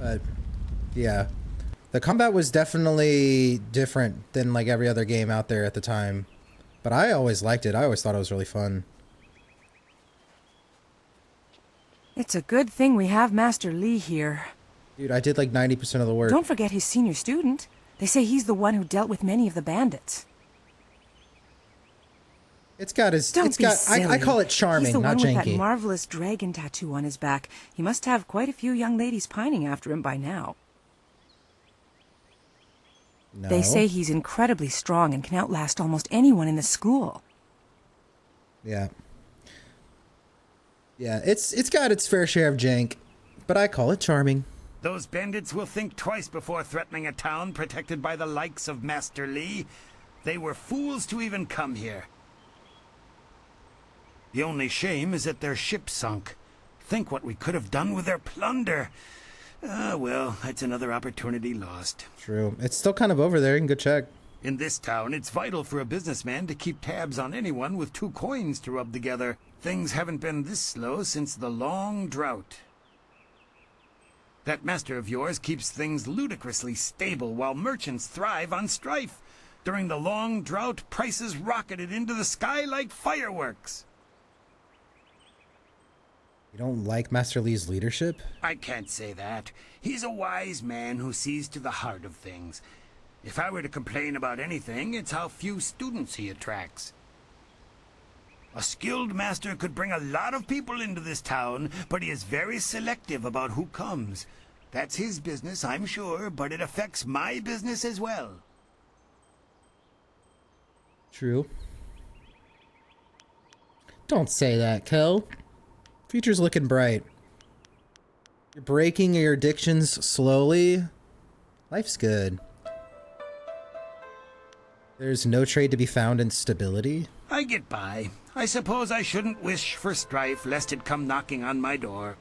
But yeah, the combat was definitely different than like every other game out there at the time. But I always liked it. I always thought it was really fun. It's a good thing we have Master Li here. Dude, I did like 90% of the work. Don't forget his senior student. They say he's the one who dealt with many of the bandits. It's got his. Don't it's be got. silly. I call it charming, He's the not one janky. with that marvelous dragon tattoo on his back. He must have quite a few young ladies pining after him by now. No. They say he's incredibly strong and can outlast almost anyone in the school. Yeah. Yeah, it's got its fair share of jank, but I call it charming. Those bandits will think twice before threatening a town protected by the likes of Master Li. They were fools to even come here. The only shame is that their ship sunk. Think what we could have done with their plunder. Well, that's another opportunity lost. True. It's still kind of over there. You can go check. In this town, it's vital for a businessman to keep tabs on anyone with 2 coins to rub together. Things haven't been this slow since the long drought. That master of yours keeps things ludicrously stable while merchants thrive on strife. During the long drought, prices rocketed into the sky like fireworks. You don't like Master Li's leadership? I can't say that. He's a wise man who sees to the heart of things. If I were to complain about anything, it's how few students he attracts. A skilled master could bring a lot of people into this town, but he is very selective about who comes. That's his business, I'm sure, but it affects my business as well. True. Don't say that, Kel. Future's looking bright. You're breaking your addictions slowly. Life's good. There's no trade to be found in stability. I get by. I suppose I shouldn't wish for strife, lest it come knocking on my door.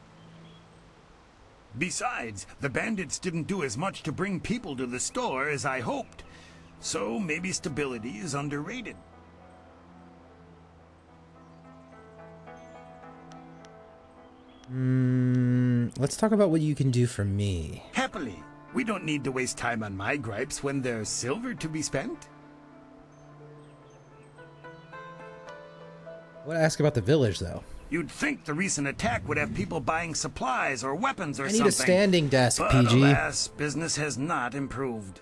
Besides, the bandits didn't do as much to bring people to the store as I hoped. So maybe stability is underrated. Let's talk about what you can do for me. Happily. We don't need to waste time on my gripes when there's silver to be spent. I want to ask about the village, though. You'd think the recent attack would have people buying supplies or weapons or something. I need a standing desk, but PG. alas, business has not improved.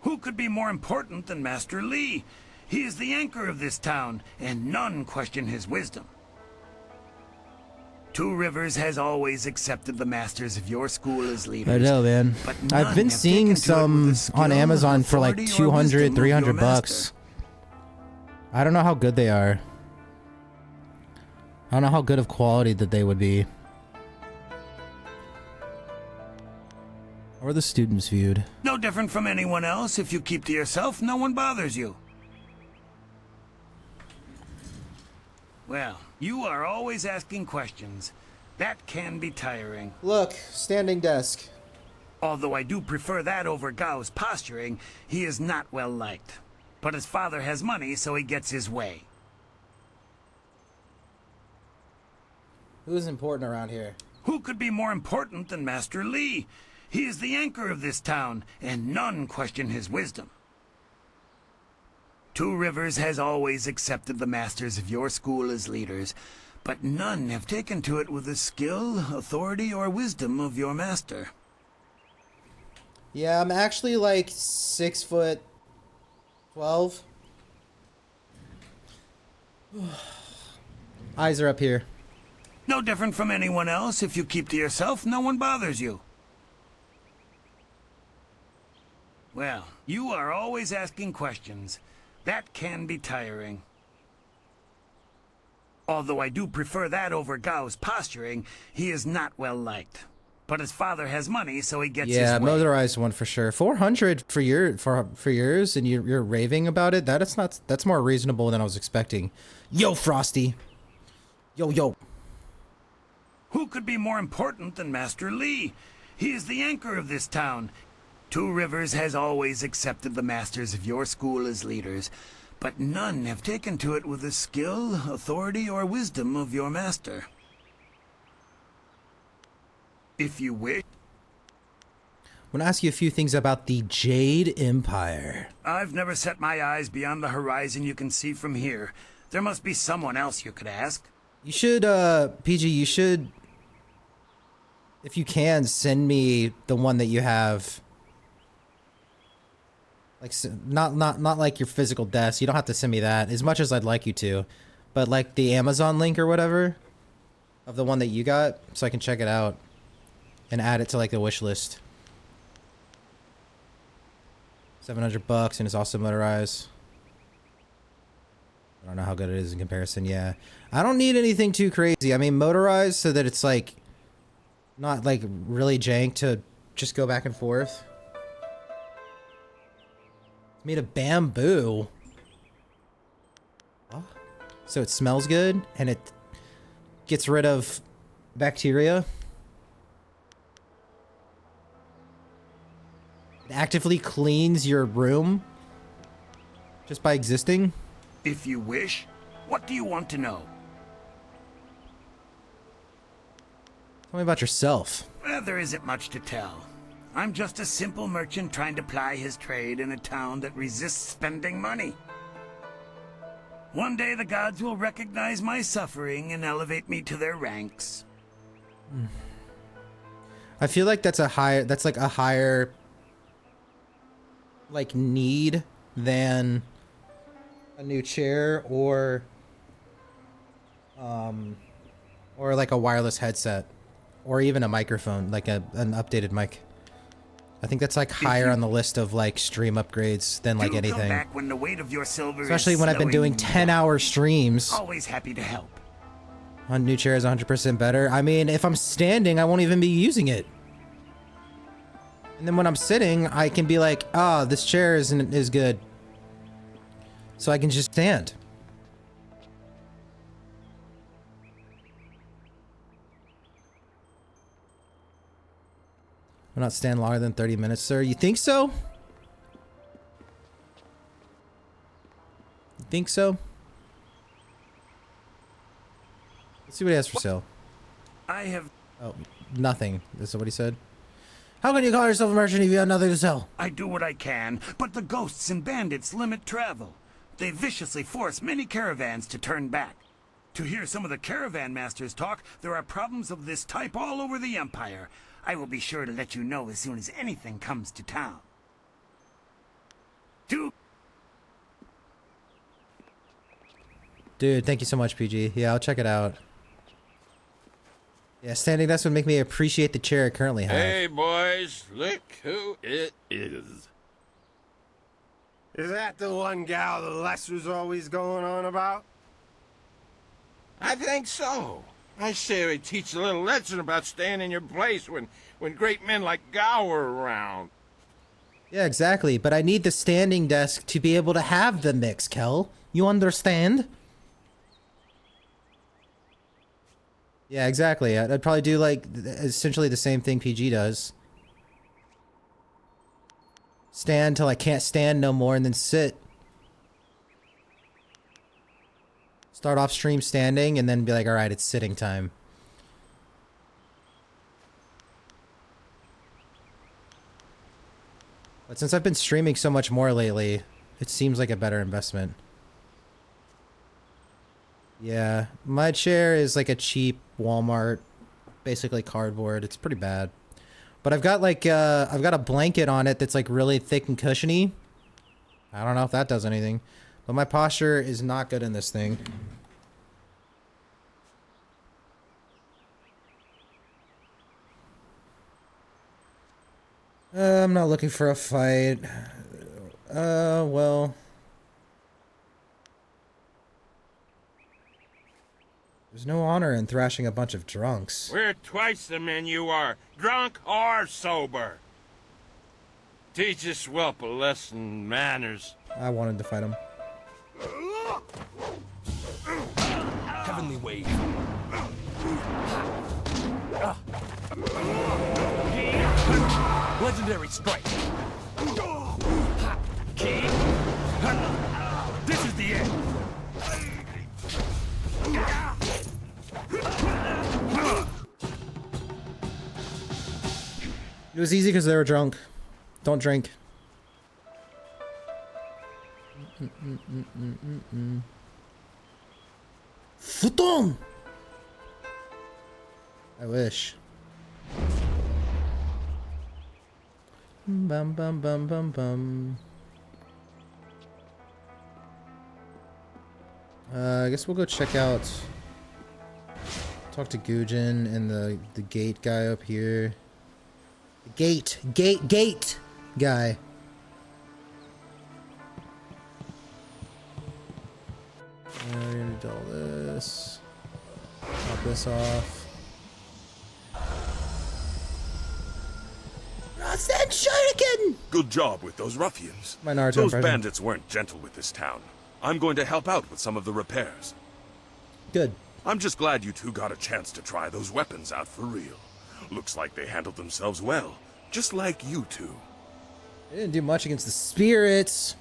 Who could be more important than Master Li? He is the anchor of this town, and none question his wisdom. Two Rivers has always accepted the masters of your school as leaders. I know, man. I've been seeing some on Amazon for like 200, 300 bucks. I don't know how good they are. I don't know how good of quality that they would be. How are the students viewed? No different from anyone else. If you keep to yourself, no one bothers you. Well, you are always asking questions. That can be tiring. Look, standing desk. Although I do prefer that over Gao's posturing, he is not well liked. But his father has money, so he gets his way. Who's important around here? Who could be more important than Master Li? He is the anchor of this town, and none question his wisdom. Two Rivers has always accepted the masters of your school as leaders, but none have taken to it with the skill, authority, or wisdom of your master. Yeah, I'm actually like 6'12". Eyes are up here. No different from anyone else. If you keep to yourself, no one bothers you. Well, you are always asking questions. That can be tiring. Although I do prefer that over Gao's posturing, he is not well liked. But his father has money, so he gets his way. Yeah, motorized one for sure. 400 for yours, and you're raving about it. That's more reasonable than I was expecting. Yo, Frosty. Yo. Who could be more important than Master Li? He is the anchor of this town. Two Rivers has always accepted the masters of your school as leaders, but none have taken to it with the skill, authority, or wisdom of your master. If you wish, I want to ask you a few things about the Jade Empire. I've never set my eyes beyond the horizon you can see from here. There must be someone else you could ask. You should, PG, you should, if you can, send me the one that you have. Like, not like your physical desk. You don't have to send me that, as much as I'd like you to. But, like, the Amazon link or whatever of the one that you got, so I can check it out and add it to, like, the wish list. $700 and it's also motorized. I don't know how good it is in comparison. Yeah, I don't need anything too crazy. I mean, motorized so that it's like not like really jank to just go back and forth. It's made of bamboo. Oh. So it smells good and it gets rid of bacteria. It actively cleans your room just by existing. If you wish, what do you want to know? Tell me about yourself. Well, there isn't much to tell. I'm just a simple merchant trying to ply his trade in a town that resists spending money. One day the gods will recognize my suffering and elevate me to their ranks. I feel like that's like a higher like need than a new chair or like a wireless headset or even a microphone, like an updated mic. I think that's like higher on the list of like stream upgrades than like anything. Come back when the weight of your silver Especially is when I've been doing slowing 10-hour streams. Always happy to help. A new chair is 100% better. I mean, if I'm standing, I won't even be using it. And then when I'm sitting, I can be like, oh, this chair isn't as good. So I can just stand. Will not stand longer than 30 minutes, sir. You think so? You think so? Let's see what he has for sale. I have... Oh, nothing. Is that what he said? How can you call yourself a merchant if you have nothing to sell? I do what I can, but the ghosts and bandits limit travel. They viciously force many caravans to turn back. To hear some of the caravan masters talk, there are problems of this type all over the Empire. I will be sure to let you know as soon as anything comes to town. Dude, thank you so much, PG. Yeah, I'll check it out. Yeah, standing desk would make me appreciate the chair I currently have. Hey, boys, look who it is. Is that the one gal the Lester's always going on about? I think so. I say we teach a little lesson about staying in your place when great men like Gao are around. Yeah, exactly. But I need the standing desk to be able to have the mix, Kel. You understand? Yeah, exactly. I'd probably do, like, essentially the same thing PG does. Stand till I can't stand no more and then sit. Start off stream standing and then be like, alright, it's sitting time. But since I've been streaming so much more lately, it seems like a better investment. Yeah, my chair is like a cheap Walmart, basically cardboard. It's pretty bad. But I've got like, I've got a blanket on it that's like really thick and cushiony. I don't know if that does anything. But my posture is not good in this thing. I'm not looking for a fight. Well... There's no honor in thrashing a bunch of drunks. We're twice the men you are, drunk or sober. Teach this whelp a lesson in manners. I wanted to fight him. Heavenly wave. Legendary strike. This is yet. It was easy because they were drunk. Don't drink. Futon! I wish. Bum bum bum bum bum. I guess we'll go check out. Talk to Gujin and the gate guy up here. Gate guy. We're gonna do all this. Pop this off. Send shuriken! Good job with those ruffians. My Naruto Those impression. bandits weren't gentle with this town. I'm going to help out with some of the repairs. Good. I'm just glad you two got a chance to try those weapons out for real. Looks like they handled themselves well, just like you two. They didn't do much against the spirits.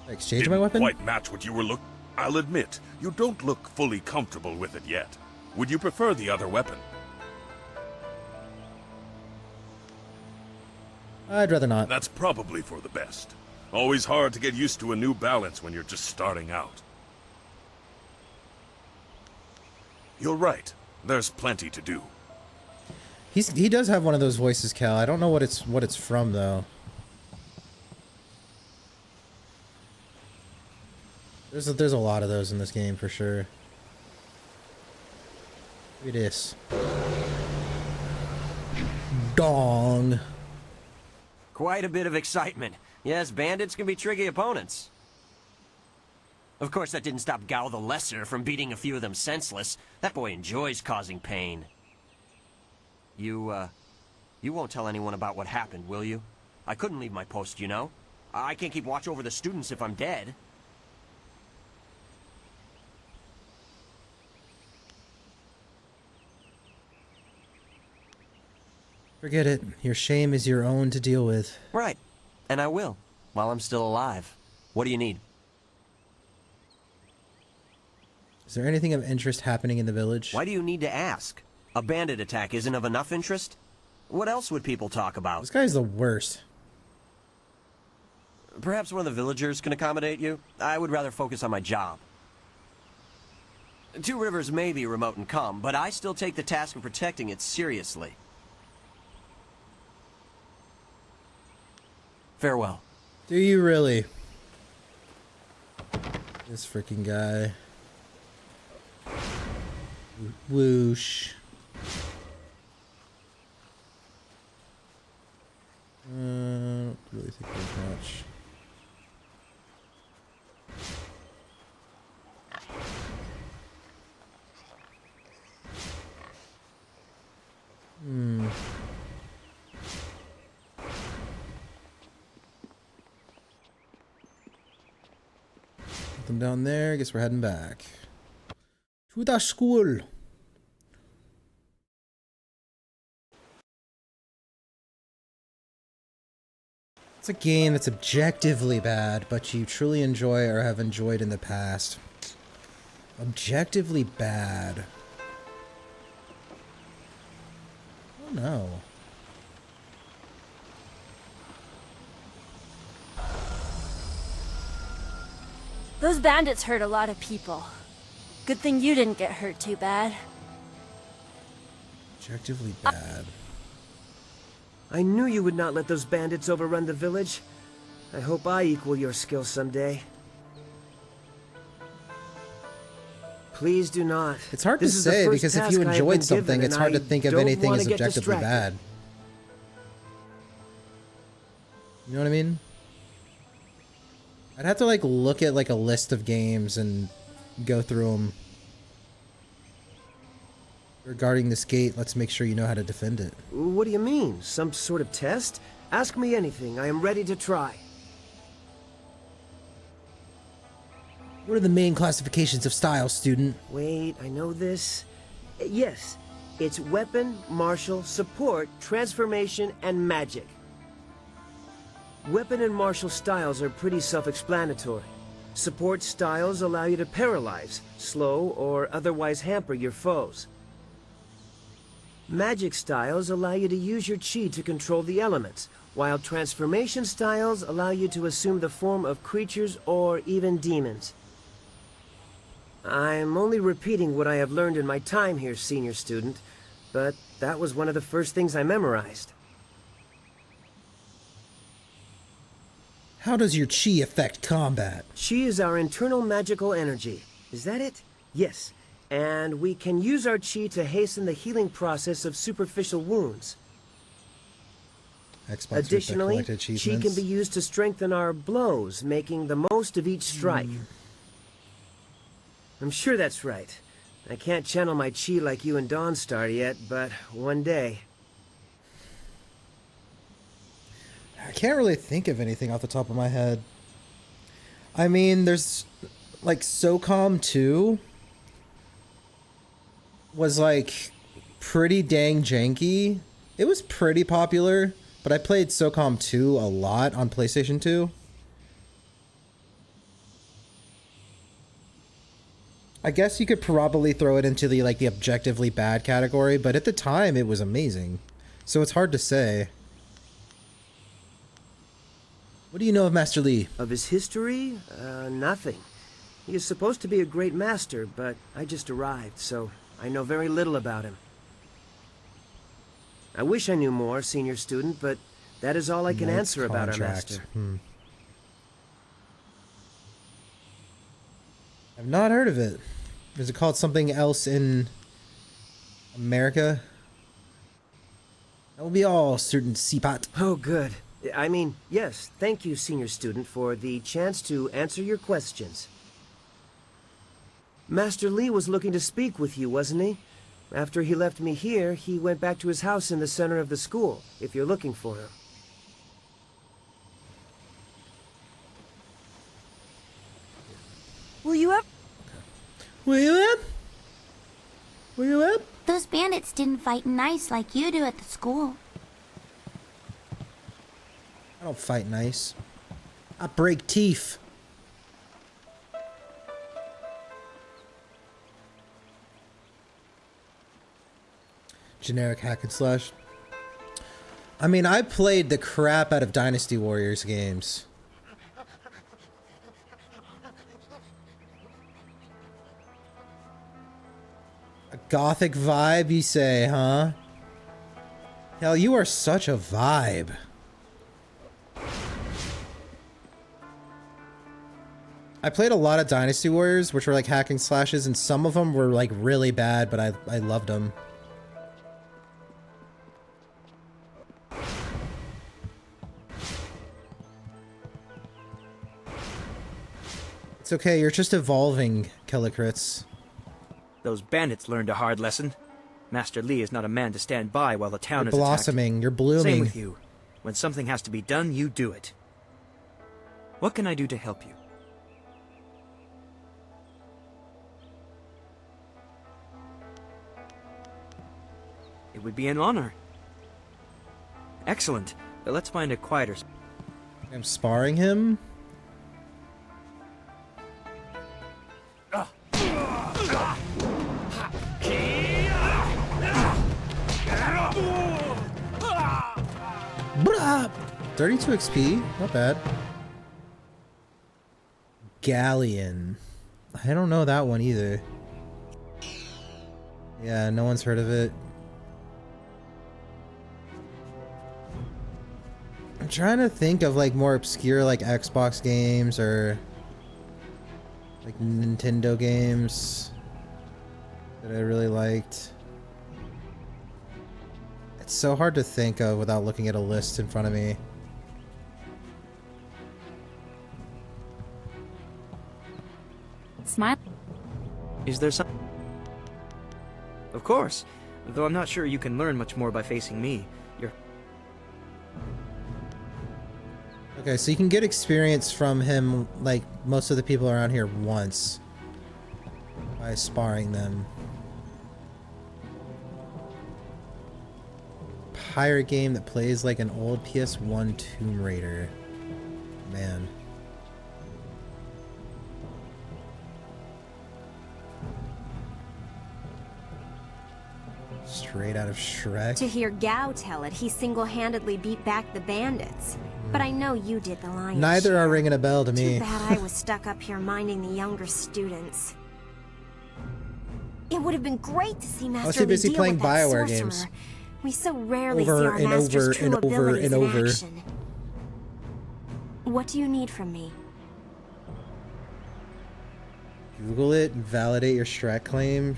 Exchange my Didn't weapon? quite match what you were looking. I'll admit, you don't look fully comfortable with it yet. Would you prefer the other weapon? I'd rather not. That's probably for the best. Always hard to get used to a new balance when you're just starting out. You're right. There's plenty to do. He does have one of those voices, Cal. I don't know what it's from though. There's a lot of those in this game for sure. Look at this. Dong. Quite a bit of excitement. Yes, bandits can be tricky opponents. Of course, that didn't stop Gao the Lesser from beating a few of them senseless. That boy enjoys causing pain. You won't tell anyone about what happened, will you? I couldn't leave my post, you know. I can't keep watch over the students if I'm dead. Forget it. Your shame is your own to deal with. Right. And I will, while I'm still alive. What do you need? Is there anything of interest happening in the village? Why do you need to ask? A bandit attack isn't of enough interest? What else would people talk about? This guy's the worst. Perhaps one of the villagers can accommodate you? I would rather focus on my job. Two Rivers may be remote and calm, but I still take the task of protecting it seriously. Farewell. Do you really? This freaking guy. Whoosh. I don't really think there's much. Nothing down there. I guess we're heading back to the school. It's a game that's objectively bad, but you truly enjoy or have enjoyed in the past. Objectively bad. Oh no. Those bandits hurt a lot of people. Good thing you didn't get hurt too bad. Objectively bad. I knew you would not let those bandits overrun the village. I hope I equal your skill someday. Please do not. It's hard to say because if you enjoyed something, it's hard to think of anything as objectively bad. You know what I mean? I'd have to like look at like a list of games and go through them. Regarding this gate, let's make sure you know how to defend it. What do you mean? Some sort of test? Ask me anything. I am ready to try. What are the main classifications of style, student? Wait, I know this. Yes. It's weapon, martial, support, transformation, and magic. Weapon and martial styles are pretty self-explanatory. Support styles allow you to paralyze, slow, or otherwise hamper your foes. Magic styles allow you to use your chi to control the elements, while transformation styles allow you to assume the form of creatures or even demons. I'm only repeating what I have learned in my time here, senior student, but that was one of the first things I memorized. How does your chi affect combat? Chi is our internal magical energy. Is that it? Yes. And we can use our chi to hasten the healing process of superficial wounds. Xbox Additionally, chi can be used to strengthen our blows, making the most of each strike. I'm sure that's right. I can't channel my chi like you and Dawnstar yet, but one day. I can't really think of anything off the top of my head. I mean, there's like SOCOM 2 was like pretty dang janky. It was pretty popular, but I played SOCOM 2 a lot on PlayStation 2. I guess you could probably throw it into the like the objectively bad category, but at the time it was amazing. So it's hard to say. What do you know of Master Li? Of his history? Nothing. He is supposed to be a great master, but I just arrived, so I know very little about him. I wish I knew more, senior student, but that is all I can answer about our master. I've not heard of it. Is it called something else in America? That will be all, student Seapot. Oh, good. I mean, yes, thank you, senior student, for the chance to answer your questions. Master Li was looking to speak with you, wasn't he? After he left me here, he went back to his house in the center of the school, if you're looking for him. Will you ever... Where you at? Where you at? Those bandits didn't fight nice like you do at the school. I don't fight nice. I break teeth. Generic hack and slash. I mean, I played the crap out of Dynasty Warriors games. A gothic vibe, you say, huh? Hell, you are such a vibe. I played a lot of Dynasty Warriors, which were like hacking slashes, and some of them were like really bad, but I loved them. It's okay, you're just evolving, Kellicrits. Those bandits learned a hard lesson. Master Li is not a man to stand by while the town You're is blossoming, attacked. you're blooming. Same with you. When something has to be done, you do it. What can I do to help you? It would be an honor. Excellent. But let's find a quieter spot. I'm sparring him? Bruh! 32 XP, not bad. Galleon. I don't know that one either. Yeah, no one's heard of it. I'm trying to think of like more obscure like Xbox games or like Nintendo games that I really liked. It's so hard to think of without looking at a list in front of me. Smile. Is there some... Of course. Though I'm not sure you can learn much more by facing me. You're... Okay, so you can get experience from him like most of the people around here once by sparring them. pirate game that plays like an old PS1 Tomb Raider. Man. Straight out of Shrek. To hear Gao tell it, he single-handedly beat back the bandits. But I know you did the lion's Neither share. are ringing a bell to me. Too bad I was stuck up here minding the younger students. It would have been great to see Master I was too busy deal playing with that BioWare sorcerer. games. We so rarely see Over our and master's over true and over abilities and in over. action. What do you need from me? Google it and validate your Shrek claim.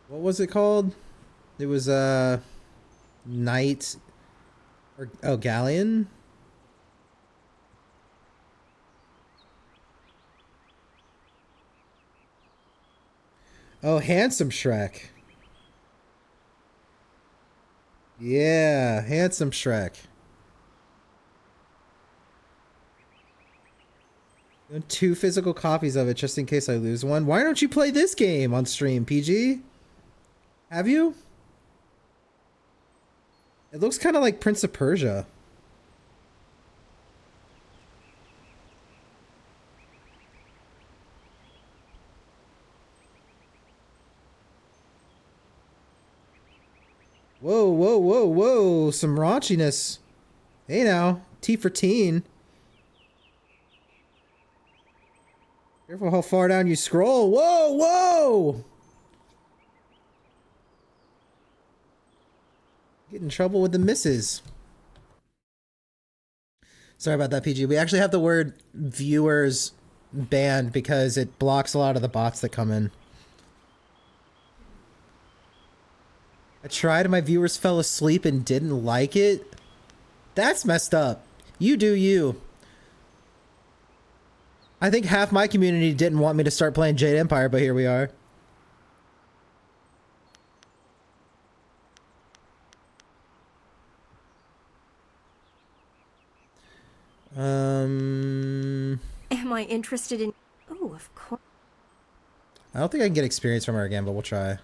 What was it called? It was Knight or Galleon? Oh, Handsome Shrek. Yeah, Handsome Shrek. And 2 physical copies of it just in case I lose one. Why don't you play this game on stream, PG? Have you? It looks kind of like Prince of Persia. Whoa, whoa, whoa, whoa. Some raunchiness. Hey now. T for teen. Careful how far down you scroll. Whoa, whoa! Get in trouble with the misses. Sorry about that, PG. We actually have the word viewers banned because it blocks a lot of the bots that come in. I tried and my viewers fell asleep and didn't like it. That's messed up. You do you. I think half my community didn't want me to start playing Jade Empire, but here we are. Am I interested in... Oh, of course. I don't think I can get experience from her again, but we'll try.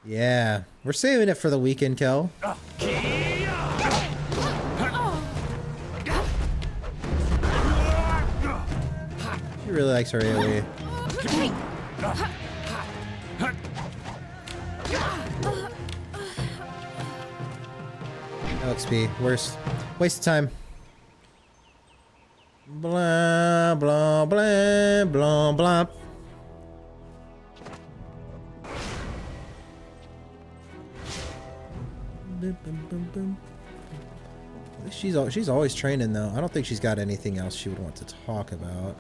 Yeah, we're saving it for the weekend, Kel. She really likes her AoE. No XP. Worst. Waste of time. Blah, blah, blah, blah, blah. She's always training though. I don't think she's got anything else she would want to talk about.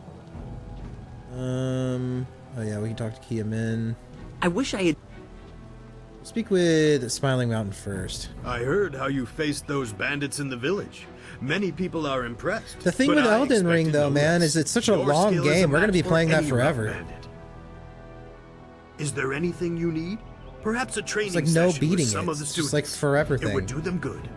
Oh yeah, we can talk to Kia Min. I wish I had... Speak with Smiling Mountain first. I heard how you faced those bandits in the village. Many people are impressed. The thing with Elden Ring though, man, is it's such a long game. We're going to be playing that forever. Is there anything you need? Perhaps a training it's like no session beating with some it. of the It's students. just like forever thing. It would do them good.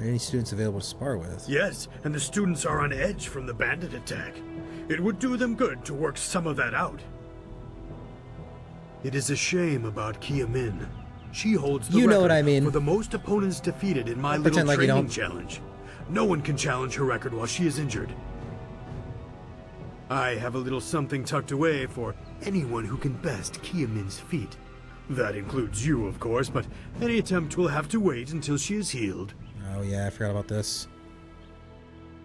Any students available to spar with? Yes, and the students are on edge from the bandit attack. It would do them good to work some of that out. It is a shame about Kia Min. She holds the You know record what I mean. for the most opponents defeated in my Don't little pretend like you training don't. challenge. No one can challenge her record while she is injured. I have a little something tucked away for anyone who can best Kia Min's feat. That includes you, of course, but any attempt will have to wait until she is healed. Oh yeah, I forgot about this.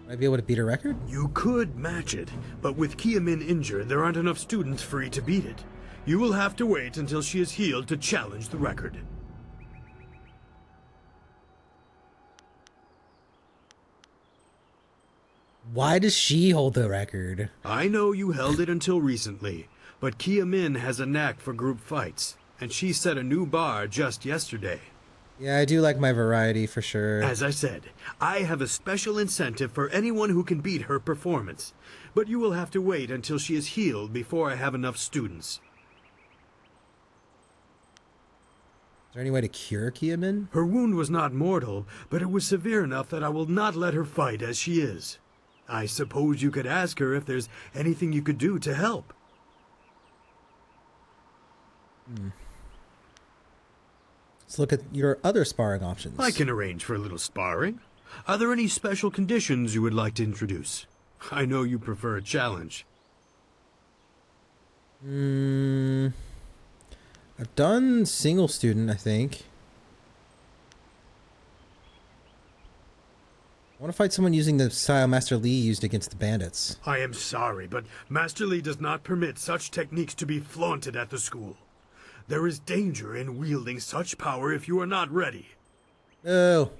Would I be able to beat a record? You could match it, but with Kia Min injured, there aren't enough students free to beat it. You will have to wait until she is healed to challenge the record. Why does she hold the record? I know you held it until recently, but Kia Min has a knack for group fights, and she set a new bar just yesterday. Yeah, I do like my variety for sure. As I said, I have a special incentive for anyone who can beat her performance, but you will have to wait until she is healed before I have enough students. there any way to cure Kiamin? Her wound was not mortal, but it was severe enough that I will not let her fight as she is. I suppose you could ask her if there's anything you could do to help. Let's look at your other sparring options. I can arrange for a little sparring. Are there any special conditions you would like to introduce? I know you prefer a challenge. I've done single student, I think. I want to fight someone using the style Master Lee used against the bandits. I am sorry, but Master Lee does not permit such techniques to be flaunted at the school. There is danger in wielding such power if you are not ready. Oh.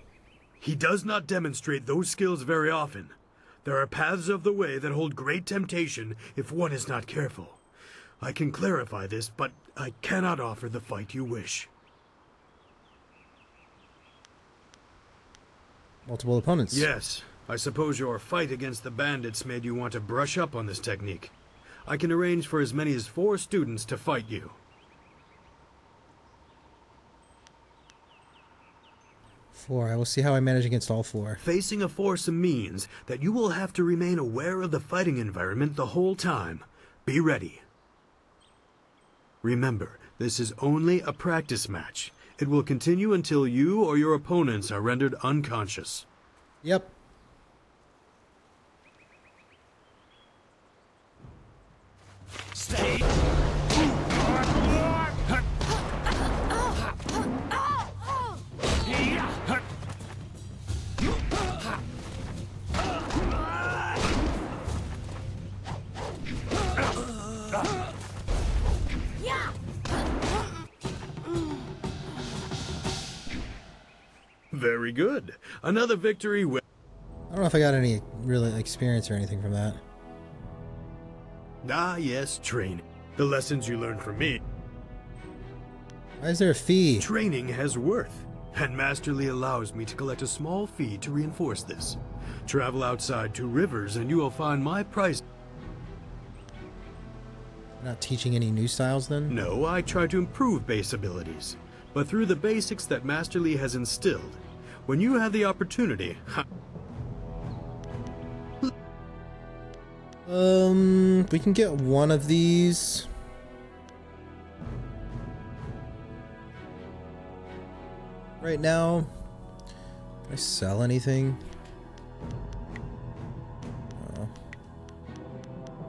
He does not demonstrate those skills very often. There are paths of the way that hold great temptation if one is not careful. I can clarify this, but I cannot offer the fight you wish. Multiple opponents. Yes. I suppose your fight against the bandits made you want to brush up on this technique. I can arrange for as many as 4 students to fight you. 4. I will see how I manage against all 4. Facing a foursome means that you will have to remain aware of the fighting environment the whole time. Be ready. Remember, this is only a practice match. It will continue until you or your opponents are rendered unconscious. Yep. Stay. Very good. Another victory. I don't know if I got any real experience or anything from that. Ah, yes, training. The lessons you learned from me. Why is there a fee? Training has worth, and Master Lee allows me to collect a small fee to reinforce this. Travel outside 2 rivers and you will find my price. Not teaching any new styles then? No, I try to improve base abilities, but through the basics that Master Lee has instilled. When you have the opportunity... We can get one of these. Right now. Can I sell anything? Oh.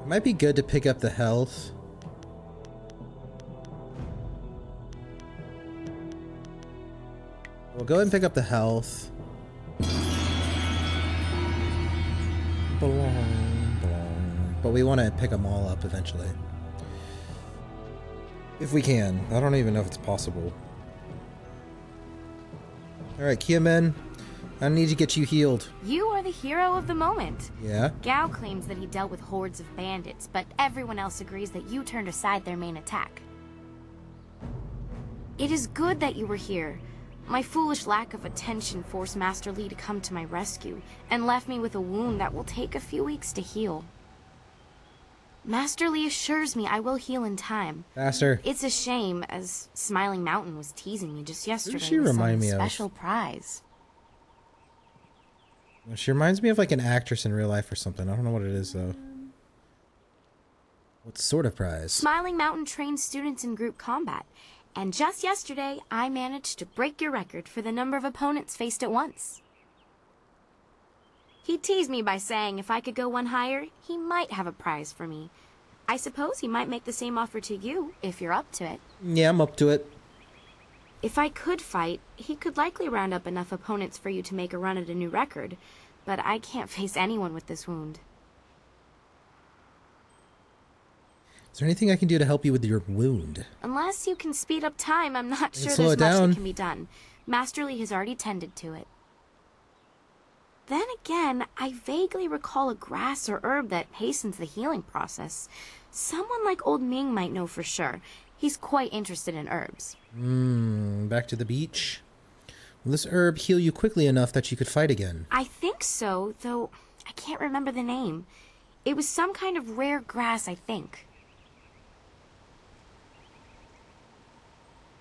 It might be good to pick up the health. We'll go ahead and pick up the health. But we want to pick them all up eventually. If we can. I don't even know if it's possible. Alright, Kiamin. I need to get you healed. You are the hero of the moment. Yeah? Gao claims that he dealt with hordes of bandits, but everyone else agrees that you turned aside their main attack. It is good that you were here. My foolish lack of attention forced Master Lee to come to my rescue, and left me with a wound that will take a few weeks to heal. Master Lee assures me I will heal in time. Faster. It's a shame, as Smiling Mountain was teasing me just yesterday she with remind some me of? special prize. She reminds me of like an actress in real life or something. I don't know what it is though. What sort of prize? Smiling Mountain trains students in group combat, and just yesterday I managed to break your record for the number of opponents faced at once. He teased me by saying if I could go one higher, he might have a prize for me. I suppose he might make the same offer to you, if you're up to it. Yeah, I'm up to it. If I could fight, he could likely round up enough opponents for you to make a run at a new record, but I can't face anyone with this wound. Is there anything I can do to help you with your wound? Unless you can speed up time, I'm not sure slow there's it much down. that can be done. Master Lee has already tended to it. Then again, I vaguely recall a grass or herb that hastens the healing process. Someone like old Ming might know for sure. He's quite interested in herbs. Back to the beach. Will this herb heal you quickly enough that you could fight again? I think so, though I can't remember the name. It was some kind of rare grass, I think.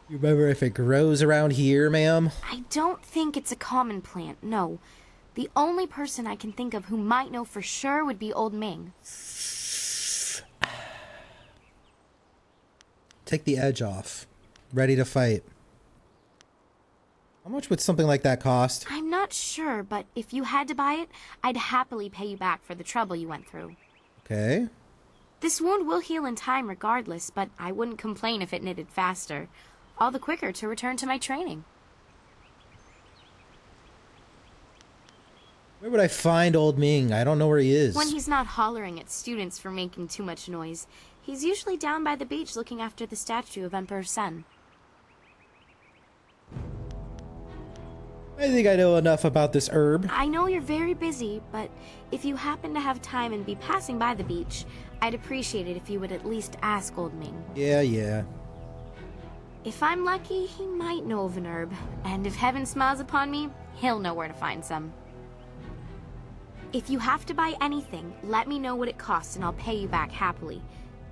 You remember if it grows around here, ma'am? I don't think it's a common plant, no. The only person I can think of who might know for sure would be old Ming. Take the edge off. Ready to fight. How much would something like that cost? I'm not sure, but if you had to buy it, I'd happily pay you back for the trouble you went through. Okay. This wound will heal in time regardless, but I wouldn't complain if it knitted faster. All the quicker to return to my training. Where would I find old Ming? I don't know where he is. When he's not hollering at students for making too much noise, he's usually down by the beach looking after the statue of Emperor Sen. I think I know enough about this herb. I know you're very busy, but if you happen to have time and be passing by the beach, I'd appreciate it if you would at least ask old Ming. Yeah. If I'm lucky, he might know of an herb, and if heaven smiles upon me, he'll know where to find some. If you have to buy anything, let me know what it costs and I'll pay you back happily.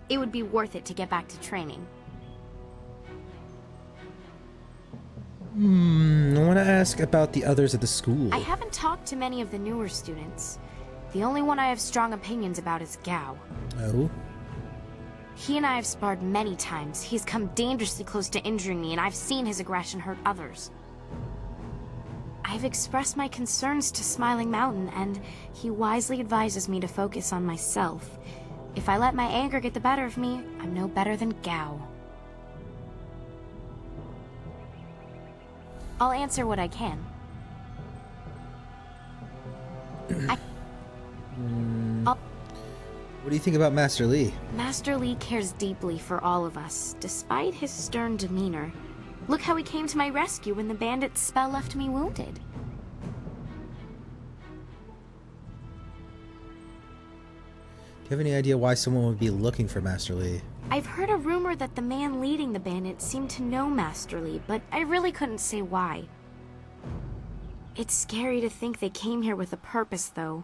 It would be worth it to get back to training. I want to ask about the others at the school. I haven't talked to many of the newer students. The only one I have strong opinions about is Gao. Oh? He and I have sparred many times. He's come dangerously close to injuring me, and I've seen his aggression hurt others. I've expressed my concerns to Smiling Mountain, and he wisely advises me to focus on myself. If I let my anger get the better of me, I'm no better than Gao. I'll answer what I can. What do you think about Master Li? Master Li cares deeply for all of us, despite his stern demeanor. Look how he came to my rescue when the bandit's spell left me wounded. Do you have any idea why someone would be looking for Master Li? I've heard a rumor that the man leading the bandits seemed to know Master Li, but I really couldn't say why. It's scary to think they came here with a purpose, though.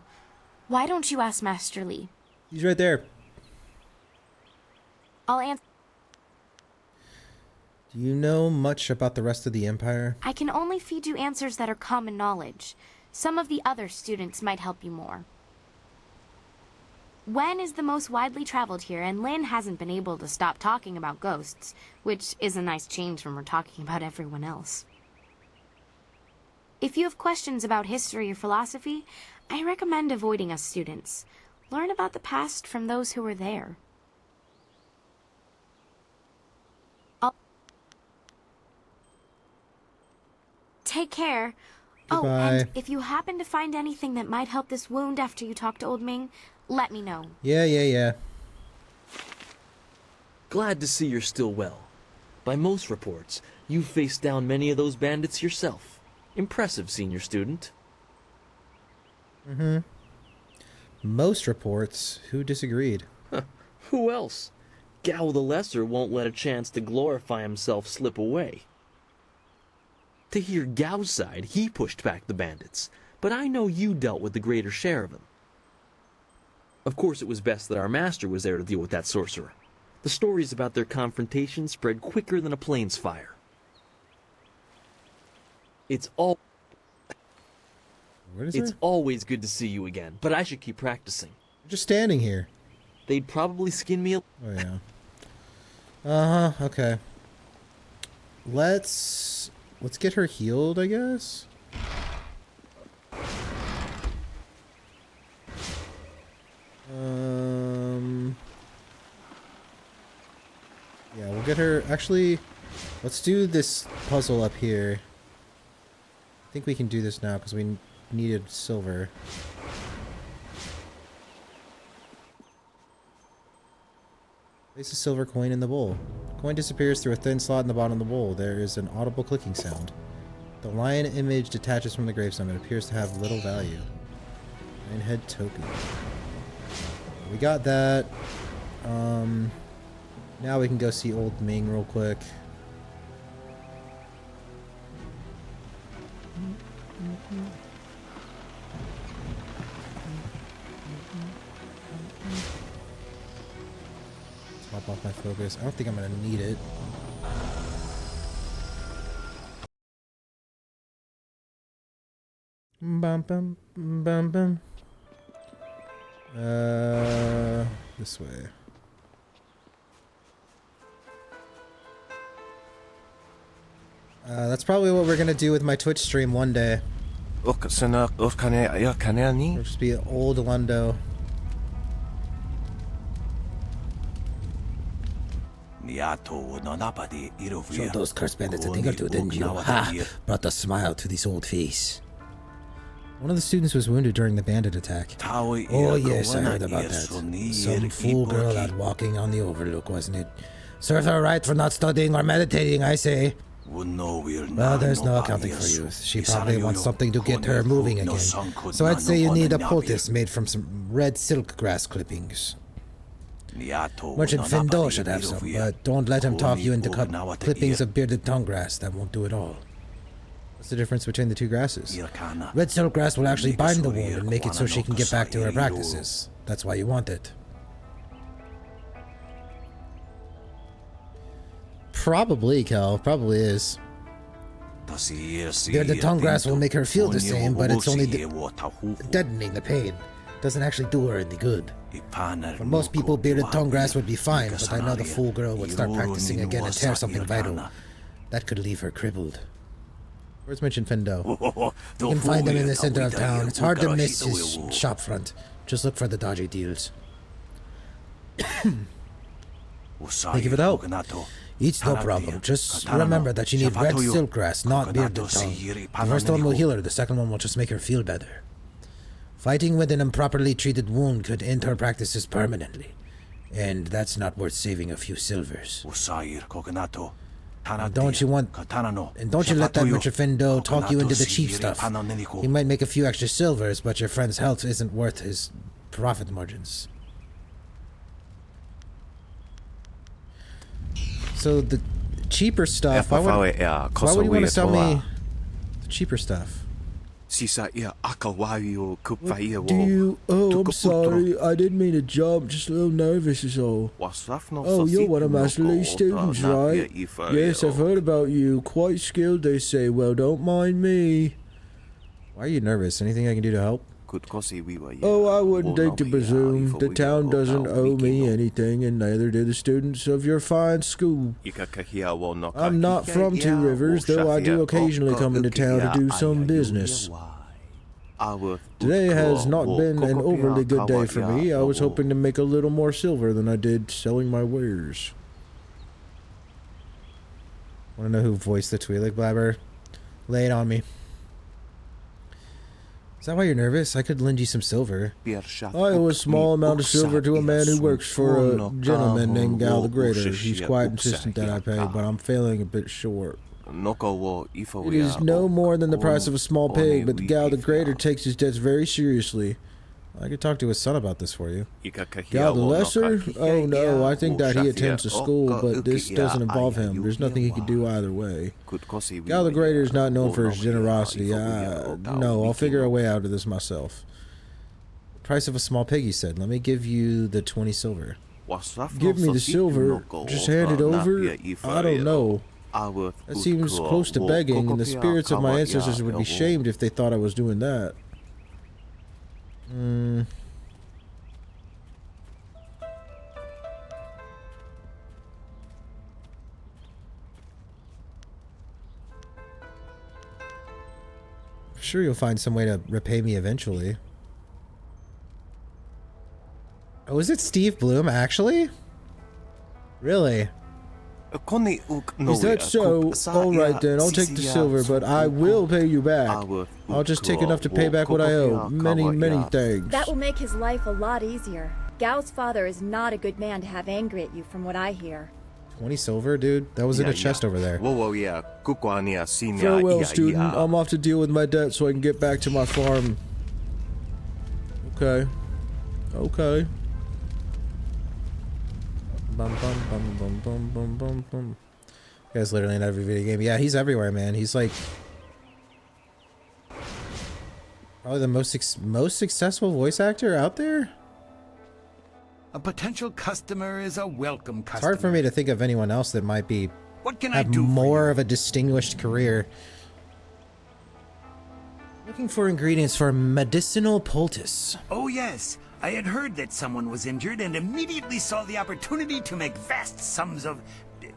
Why don't you ask Master Li? He's right there. I'll answer. Do you know much about the rest of the Empire? I can only feed you answers that are common knowledge. Some of the other students might help you more. Wen is the most widely traveled here, and Lin hasn't been able to stop talking about ghosts, which is a nice change when we're talking about everyone else. If you have questions about history or philosophy, I recommend avoiding us students. Learn about the past from those who were there. Take care. Goodbye. Oh, and if you happen to find anything that might help this wound after you talk to old Ming, let me know. Yeah. Glad to see you're still well. By most reports, you've faced down many of those bandits yourself. Impressive, senior student. Most reports. Who disagreed? Who else? Gao the Lesser won't let a chance to glorify himself slip away. To hear Gao's side, he pushed back the bandits, but I know you dealt with the greater share of them. Of course, it was best that our master was there to deal with that sorcerer. The stories about their confrontation spread quicker than a plains fire. It's always good to see you again, but I should keep practicing. You're just standing here. They'd probably skin me. Oh yeah. Okay. Let's get her healed, I guess. Yeah, we'll get her. Actually, let's do this puzzle up here. I think we can do this now because we needed silver. Place a silver coin in the bowl. Coin disappears through a thin slot in the bottom of the bowl. There is an audible clicking sound. The lion image detaches from the gravestone. It appears to have little value. Lion head token. We got that. Now we can go see old Ming real quick. Top off my focus. I don't think I'm gonna need it. Bum bum bum bum. This way. That's probably what we're gonna do with my Twitch stream one day. It'll just be old Lundo. Showed those cursed bandits a thing or two, didn't you? Ha! Brought a smile to this old face. One of the students was wounded during the bandit attack. Oh yes, I heard about that. Some fool girl out walking on the overlook, wasn't it? Serve her right for not studying or meditating, I say. Well, there's no accounting for youth. She probably wants something to get her moving again. So I'd say you need a poultice made from some red silk grass clippings. Merchant Fen Do should have some, but don't let him talk you into clippings of bearded tongue grass. That won't do it all. What's the difference between the two grasses? Red silk grass will actually bind the wound and make it so she can get back to her practices. That's why you want it. Probably, Cal. Probably is. Bearded tongue grass will make her feel the same, but it's only deadening the pain. Doesn't actually do her any good. For most people, bearded tongue grass would be fine, but I know the fool girl would start practicing again and tear something vital. That could leave her crippled. Where's Merchant Fen Do? You can find him in the center of town. It's hard to miss his shop front. Just look for the dodgy deals. Thank you for the help. It's no problem. Just remember that you need red silk grass, not bearded tongue. The first one will heal her, the second one will just make her feel better. Fighting with an improperly treated wound could end her practices permanently. And that's not worth saving a few silvers. And don't you let that Merchant Fen Do talk you into the cheap stuff. He might make a few extra silvers, but your friend's health isn't worth his profit margins. So the cheaper stuff, why would you want to sell me the cheaper stuff? I'm sorry, I didn't mean to jump, just a little nervous is all. Oh, you're one of Master Lee's students, right? Yes, I've heard about you. Quite skilled, they say. Well, don't mind me. Why are you nervous? Anything I can do to help? Oh, I wouldn't think to presume. The town doesn't owe me anything, and neither do the students of your fine school. I'm not from Two Rivers, though I do occasionally come into town to do some business. Today has not been an overly good day for me. I was hoping to make a little more silver than I did selling my wares. Want to know who voiced the Twi'lek blabber? Lay it on me. Is that why you're nervous? I could lend you some silver. I owe a small amount of silver to a man who works for a gentleman named Gal the Greater. He's quite insistent that I pay, but I'm failing a bit short. It is no more than the price of a small pig, but Gal the Greater takes his debts very seriously. I could talk to his son about this for you. Gal the Lesser? Oh no, I think that he attends a school, but this doesn't involve him. There's nothing he can do either way. Gal the Greater is not known for his generosity. No, I'll figure a way out of this myself. Price of a small pig, he said. Let me give you the 20 silver. Give me the silver? Just hand it over? I don't know. That seems close to begging, and the spirits of my ancestors would be shamed if they thought I was doing that. I'm sure you'll find some way to repay me eventually. Oh, is it Steve Bloom, actually? Really? Is that so? Alright then, I'll take the silver, but I will pay you back. I'll just take enough to pay back what I owe. Many, many thanks. That will make his life a lot easier. Gao's father is not a good man to have angry at you from what I hear. 20 silver, dude? That was in a chest over there. Farewell, student. I'm off to deal with my debt so I can get back to my farm. Okay. Okay. Bum, bum, bum, bum, bum, bum, bum, bum. You guys literally in every video game. Yeah, he's everywhere, man. He's like probably the most successful voice actor out there. A potential customer is a welcome customer. It's hard for me to think of anyone else that might be have more of a distinguished career. Looking for ingredients for medicinal poultice. Oh, yes. I had heard that someone was injured and immediately saw the opportunity to make vast sums of...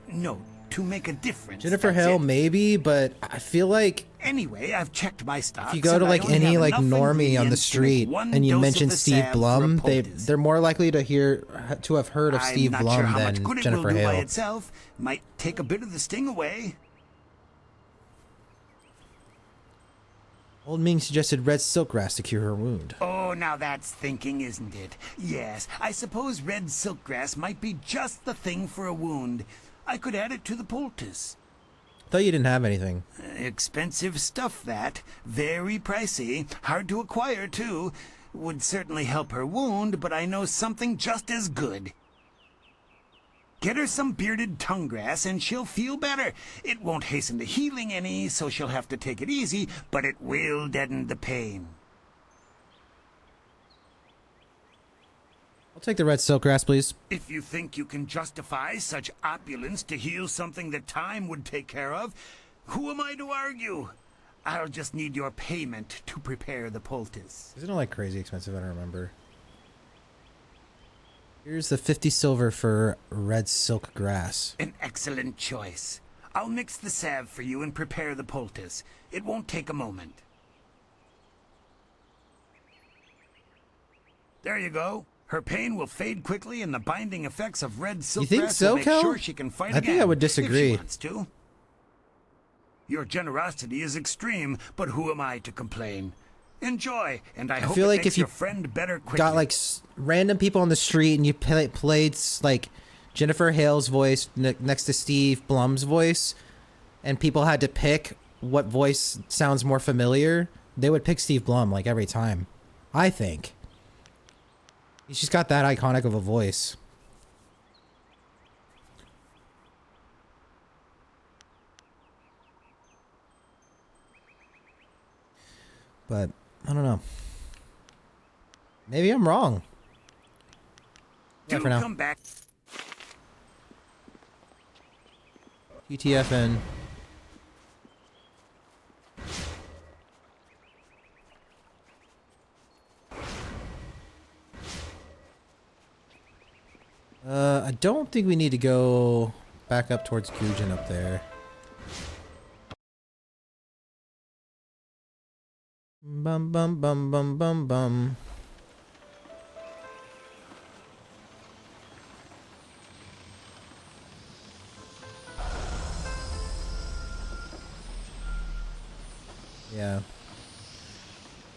No, to make a difference. Jennifer that's Hale, it. maybe, but I feel like Anyway, I've checked my stocks. if you go to like any like normie on the street and you mention Steve Blum, they're more likely to have heard of Steve I'm not Blum sure how than much good it Jennifer will do Hale. by itself. Might take a bit of the sting away. Old Ming suggested red silkgrass to cure her wound. Oh, now that's thinking, isn't it? Yes, I suppose red silkgrass might be just the thing for a wound. I could add it to the poultice. Thought you didn't have anything. Expensive stuff, that. Very pricey. Hard to acquire, too. Would certainly help her wound, but I know something just as good. Get her some bearded tongue grass and she'll feel better. It won't hasten the healing any, so she'll have to take it easy, but it will deaden the pain. I'll take the red silkgrass, please. If you think you can justify such opulence to heal something that time would take care of, who am I to argue? I'll just need your payment to prepare the poultice. Isn't it like crazy expensive? I don't remember. Here's the 50 silver for red silk grass. An excellent choice. I'll mix the salve for you and prepare the poultice. It won't take a moment. There you go. Her pain will fade quickly, and the binding effects of red silk You think grass so, will make Kel? sure she can fight I again. think I would disagree. If she wants to. Your generosity is extreme, but who am I to complain? Enjoy, and I hope feel it like makes if you your friend better quickly. got like random people on the street and you played like Jennifer Hale's voice next to Steve Blum's voice, and people had to pick what voice sounds more familiar, they would pick Steve Blum like every time. I think. He's just got that iconic of a voice. But I don't know. Maybe I'm wrong. Yeah, Do for now. come back. TTFN. I don't think we need to go back up towards Gujin up there. Bum bum bum bum bum bum. Yeah.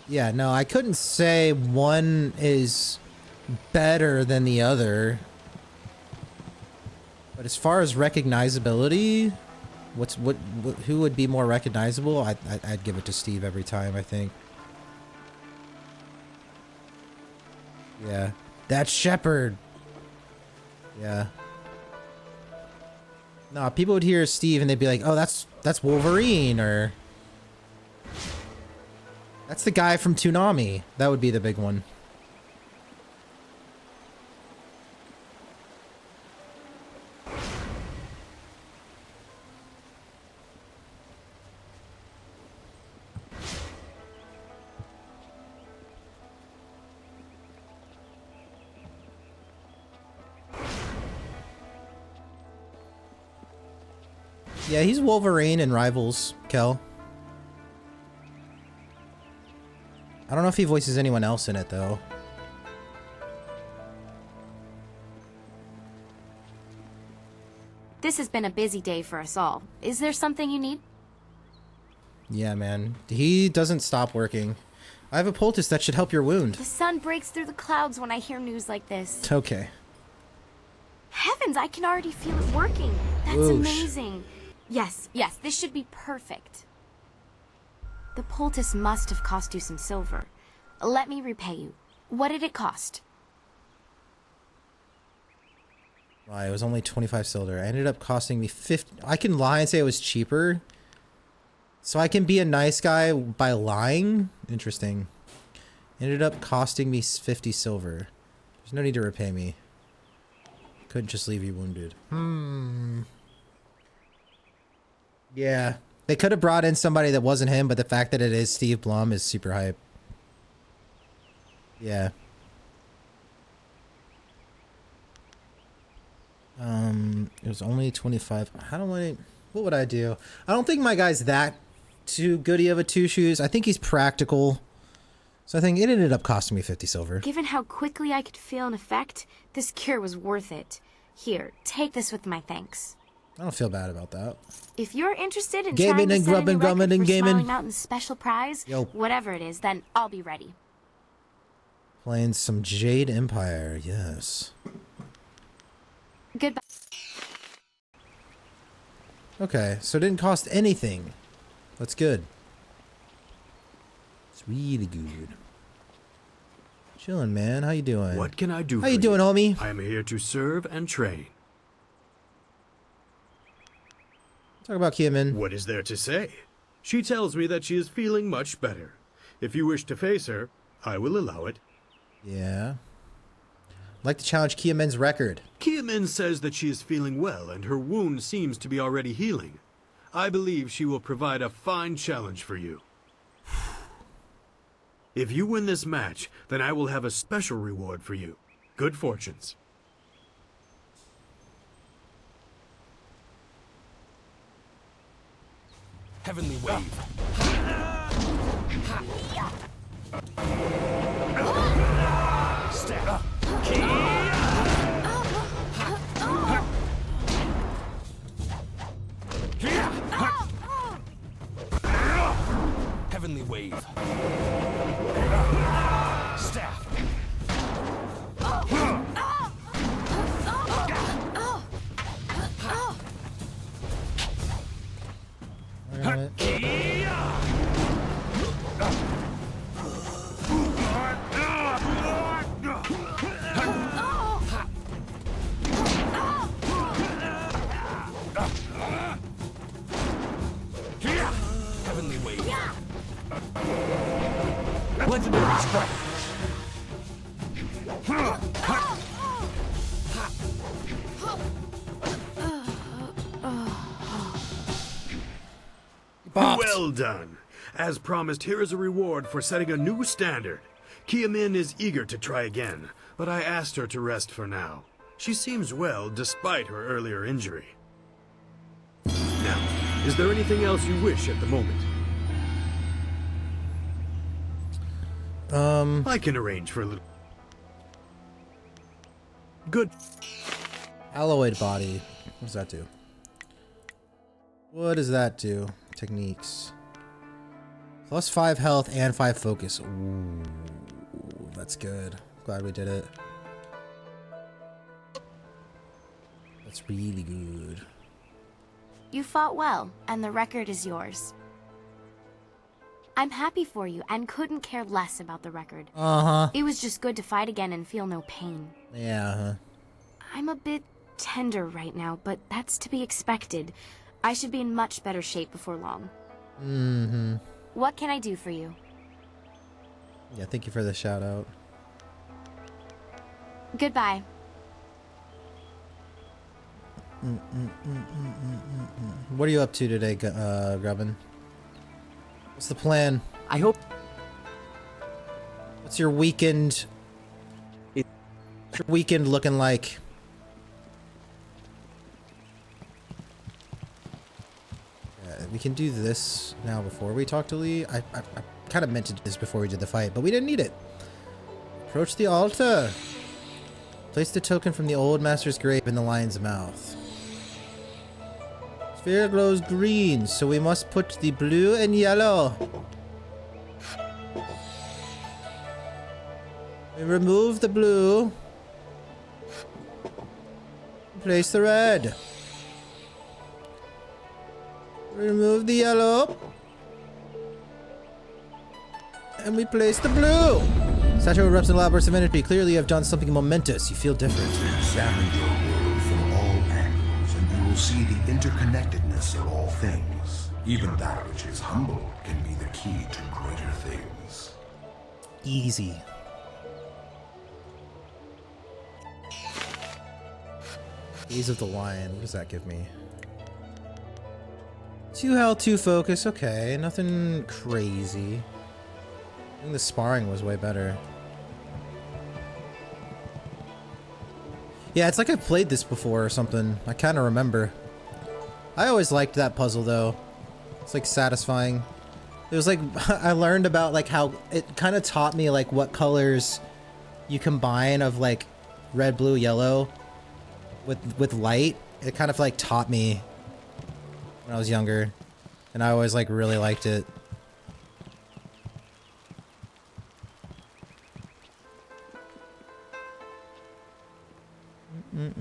Yeah, no, I couldn't say one is better than the other. But as far as recognizability, who would be more recognizable? I'd give it to Steve every time, I think. Yeah. That's Shepard. Yeah. No, people would hear Steve and they'd be like, "Oh, that's Wolverine," or "That's the guy from Toonami." That would be the big one. Yeah, he's Wolverine in Rivals, Kel. I don't know if he voices anyone else in it, though. This has been a busy day for us all. Is there something you need? Yeah, man. He doesn't stop working. I have a poultice that should help your wound. The sun breaks through the clouds when I hear news like this. It's okay. Heavens, I can already feel it working. That's Whoosh. amazing. Yes, this should be perfect. The poultice must have cost you some silver. Let me repay you. What did it cost? Right, it was only 25 silver. It ended up costing me 50. I can lie and say it was cheaper. So I can be a nice guy by lying? Interesting. Ended up costing me 50 silver. There's no need to repay me. Couldn't just leave you wounded. Yeah. They could have brought in somebody that wasn't him, but the fact that it is Steve Blum is super hype. Yeah. It was only 25. What would I do? I don't think my guy's that too goody of a two shoes. I think he's practical. So I think it ended up costing me 50 silver. Given how quickly I could feel an effect, this cure was worth it. Here, take this with my thanks. I don't feel bad about that. If you're interested in Gaming trying to and set a new grubbing record and for gaming. Smiling Mountain's special prize, Yo. whatever it is, then I'll be ready. Playing some Jade Empire, yes. Goodbye. Okay, so it didn't cost anything. That's good. It's really good. Chilling, man. How you doing? What can I do How for you doing, homie? I am here to serve and train. Talk about Kia Min. What is there to say? She tells me that she is feeling much better. If you wish to face her, I will allow it. Yeah. I'd like to challenge Kia Min's record. Kia Min says that she is feeling well and her wound seems to be already healing. I believe she will provide a fine challenge for you. If you win this match, then I will have a special reward for you. Good fortunes. Heavenly Wave. Step. Heavenly Wave. Staff. Heavenly Wave. Legendary Strike. Well done. As promised, here is a reward for setting a new standard. Kia Min is eager to try again, but I asked her to rest for now. She seems well despite her earlier injury. Now, is there anything else you wish at the moment? I can arrange for a little... Good. Alloyed body. What does that do? What does that do? Techniques. Plus 5 health and 5 focus. Ooh, that's good. Glad we did it. That's really good. You fought well, and the record is yours. I'm happy for you and couldn't care less about the record. Uh-huh. It was just good to fight again and feel no pain. Yeah, uh-huh. I'm a bit tender right now, but that's to be expected. I should be in much better shape before long. Mm-hmm. What can I do for you? Yeah, thank you for the shout out. Goodbye. What are you up to today, Grubbin? What's the plan? I hope... What's your weekend... What's your weekend looking like? We can do this now before we talk to Lee. I kind of meant to do this before we did the fight, but we didn't need it. Approach the altar. Place the token from the old master's grave in the lion's mouth. Sphere glows green, so we must put the blue and yellow. We remove the blue. Place the red. Remove the yellow. And we place the blue. Statue erupts in a loud burst of energy. Clearly you have done something momentous. You feel different. Examine your world from all angles, and you will see the interconnectedness of all things. Even that which is humble can be the key to greater things. Easy. Gaze of the Lion. What does that give me? 2 2 health, 2 focus. Okay, nothing crazy. I think the sparring was way better. Yeah, it's like I've played this before or something. I kind of remember. I always liked that puzzle though. It's like satisfying. It was like I learned about like how it kind of taught me like what colors you combine of like red, blue, yellow with light. It kind of like taught me when I was younger, and I always like really liked it. I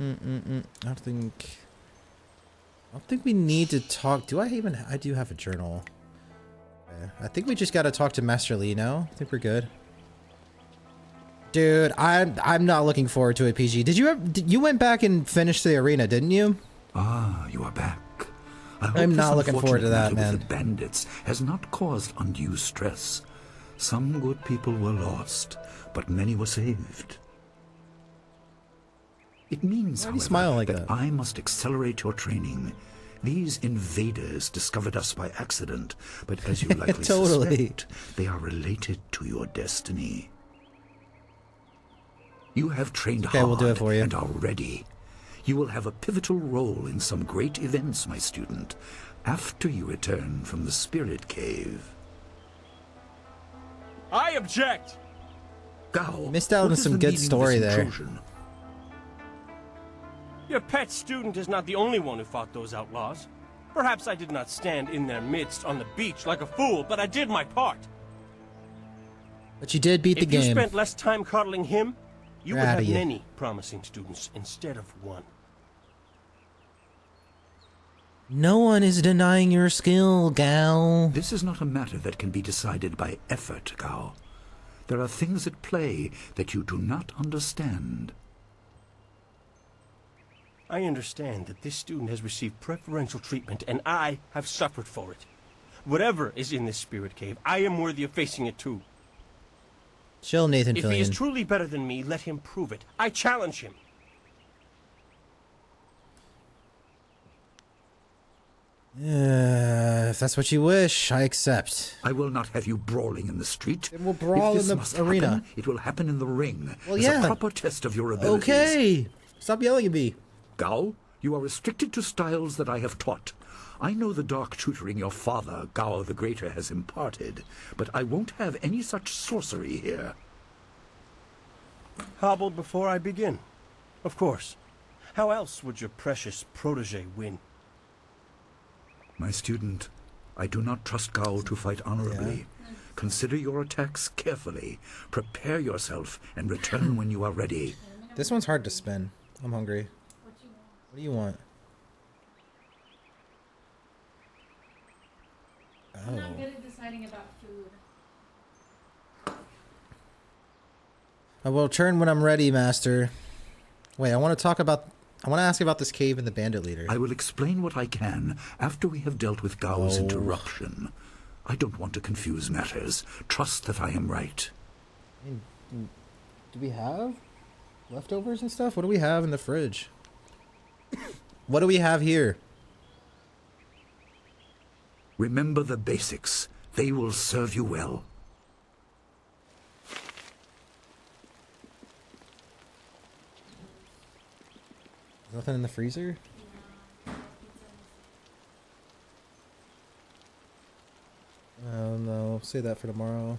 don't think we need to talk. Do I even? I do have a journal. Okay. I think we just got to talk to Master Lee now. I think we're good. Dude, I'm not looking forward to it, PG. Did you went back and finished the arena, didn't you? Ah, you are back. I'm not looking forward to that, man. The bandits has not caused undue stress. Some good people were lost, but many were saved. It means, however, that I must accelerate your training. These invaders discovered us by accident, but as you likely suspect, they are related to your destiny. You have trained hard we'll do it for you. and are ready. You will have a pivotal role in some great events, my student, after you return from the Spirit Cave. I object! Gao, missed out on some good story there. Your pet student is not the only one who fought those outlaws. Perhaps I did not stand in their midst on the beach like a fool, but I did my part. But you did beat the game. If you spent less time coddling him, you would have you. many promising students instead of one. No one is denying your skill, Gao. This is not a matter that can be decided by effort, Gao. There are things at play that you do not understand. I understand that this student has received preferential treatment, and I have suffered for it. Whatever is in this spirit cave, I am worthy of facing it too. Chill, Nathan If Fillion. he is truly better than me, let him prove it. I challenge him. If that's what you wish, I accept. I will not have you brawling in the street. Then we'll brawl in the arena. Happen, it will happen in the ring. Well, as yeah. a proper test of your abilities. Okay. Stop yelling at me. Gao, you are restricted to styles that I have taught. I know the dark tutoring your father, Gao the Greater, has imparted, but I won't have any such sorcery here. Hobbled before I begin. Of course. How else would your precious protege win? My student, I do not trust Gao to fight honorably. Consider your attacks carefully. Prepare yourself and return when you are ready. This one's hard to spin. I'm hungry. What do you want? I'm not good at deciding about food. I will return when I'm ready, Master. Wait, I want to ask about this cave and the bandit leader. I will explain what I can after we have dealt with Gao's interruption. I don't want to confuse matters. Trust that I am right. Do we have leftovers and stuff? What do we have in the fridge? What do we have here? Remember the basics. They will serve you well. Nothing in the freezer? Oh no, save that for tomorrow.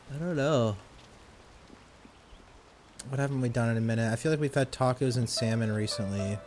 I don't know. What haven't we done in a minute? I feel like we've had tacos and salmon recently.